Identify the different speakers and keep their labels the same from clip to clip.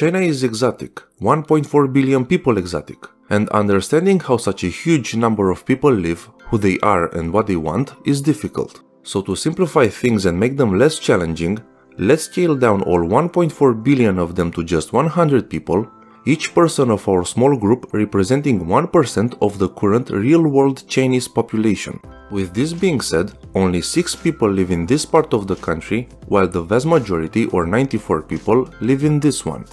Speaker 1: China is exotic, 1.4 billion people exotic, and understanding how such a huge number of people live, who they are and what they want is difficult. So to simplify things and make them less challenging, let's scale down all 1.4 billion of them to just 100 people, each person of our small group representing 1% of the current real-world Chinese population. With this being said, only 6 people live in this part of the country, while the vast majority, or 94 people, live in this one.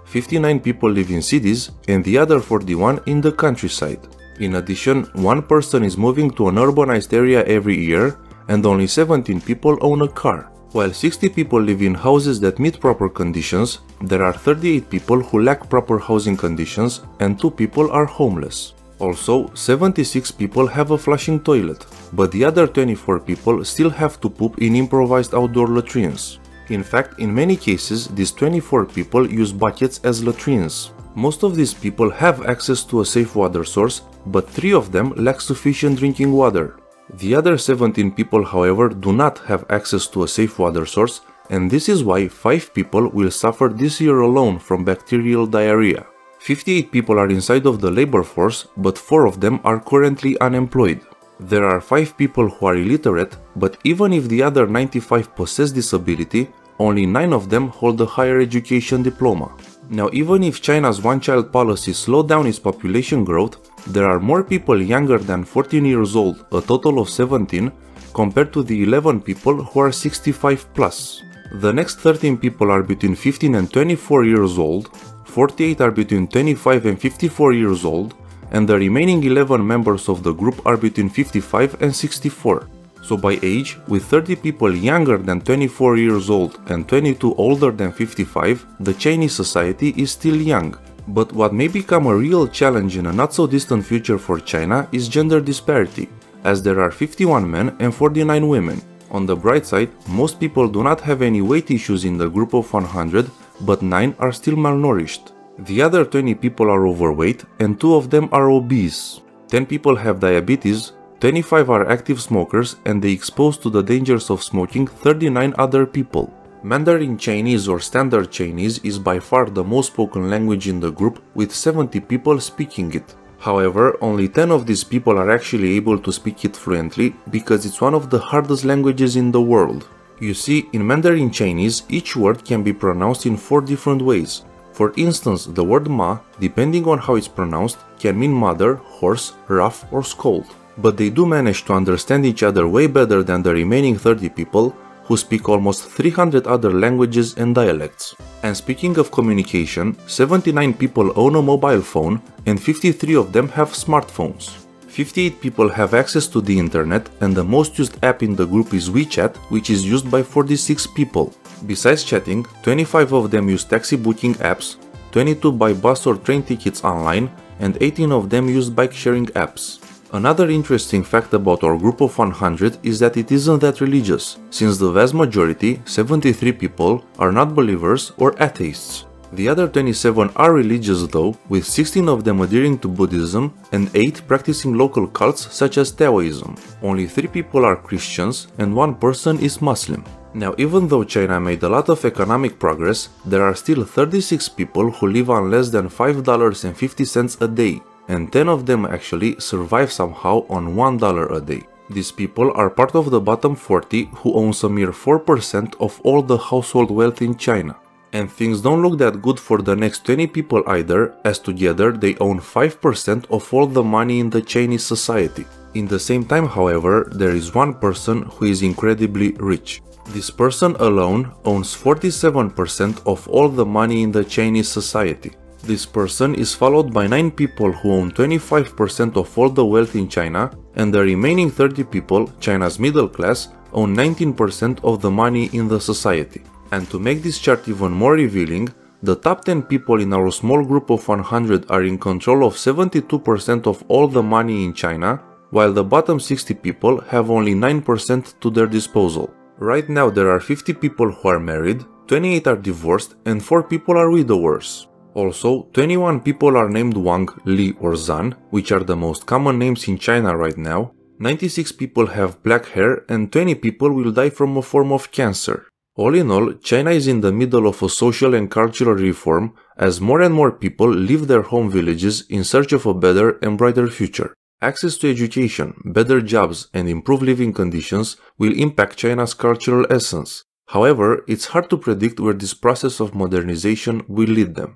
Speaker 1: 59 people live in cities and the other 41 in the countryside. In addition, 1 person is moving to an urbanized area every year, and only 17 people own a car. While 60 people live in houses that meet proper conditions, there are 38 people who lack proper housing conditions and 2 people are homeless. Also, 76 people have a flushing toilet, but the other 24 people still have to poop in improvised outdoor latrines. In fact, in many cases, these 24 people use buckets as latrines. Most of these people have access to a safe water source, but 3 of them lack sufficient drinking water. The other 17 people, however, do not have access to a safe water source, and this is why 5 people will suffer this year alone from bacterial diarrhea. 58 people are inside of the labor force, but 4 of them are currently unemployed. There are 5 people who are illiterate, but even if the other 95 possess this ability, only 9 of them hold a higher education diploma. Now, even if China's one-child policy slowed down its population growth, there are more people younger than 14 years old, a total of 17, compared to the 11 people who are 65 plus. The next 13 people are between 15 and 24 years old, 48 are between 25 and 54 years old, and the remaining 11 members of the group are between 55 and 64. So by age, with 30 people younger than 24 years old and 22 older than 55, the Chinese society is still young. But what may become a real challenge in a not so distant future for China is gender disparity, as there are 51 men and 49 women. On the bright side, most people do not have any weight issues in the group of 100, but 9 are still malnourished. The other 20 people are overweight and 2 of them are obese. 10 people have diabetes, 25 are active smokers, and they expose to the dangers of smoking 39 other people. Mandarin Chinese or Standard Chinese is by far the most spoken language in the group, with 70 people speaking it. However, only 10 of these people are actually able to speak it fluently because it's one of the hardest languages in the world. You see, in Mandarin Chinese, each word can be pronounced in 4 different ways. For instance, the word ma, depending on how it's pronounced, can mean mother, horse, rough, or scold. But they do manage to understand each other way better than the remaining 30 people, who speak almost 300 other languages and dialects. And speaking of communication, 79 people own a mobile phone and 53 of them have smartphones. 58 people have access to the internet, and the most used app in the group is WeChat, which is used by 46 people. Besides chatting, 25 of them use taxi booking apps, 22 buy bus or train tickets online, and 18 of them use bike sharing apps. Another interesting fact about our group of 100 is that it isn't that religious, since the vast majority, 73 people, are not believers or atheists. The other 27 are religious though, with 16 of them adhering to Buddhism and 8 practicing local cults such as Taoism. Only 3 people are Christians and 1 person is Muslim. Now, even though China made a lot of economic progress, there are still 36 people who live on less than $5.50 a day, and 10 of them actually survive somehow on $1 a day. These people are part of the bottom 40 who owns a mere 4% of all the household wealth in China. And things don't look that good for the next 20 people either, as together they own 5% of all the money in the Chinese society. In the same time, however, there is one person who is incredibly rich. This person alone owns 47% of all the money in the Chinese society. This person is followed by 9 people who own 25% of all the wealth in China, and the remaining 30 people, China's middle class, own 19% of the money in the society. And to make this chart even more revealing, the top 10 people in our small group of 100 are in control of 72% of all the money in China, while the bottom 60 people have only 9% to their disposal. Right now there are 50 people who are married, 28 are divorced, and 4 people are widowers. Also, 21 people are named Wang, Li or Zan, which are the most common names in China right now. 96 people have black hair and 20 people will die from a form of cancer. All in all, China is in the middle of a social and cultural reform as more and more people leave their home villages in search of a better and brighter future. Access to education, better jobs, and improved living conditions will impact China's cultural essence. However, it's hard to predict where this process of modernization will lead them.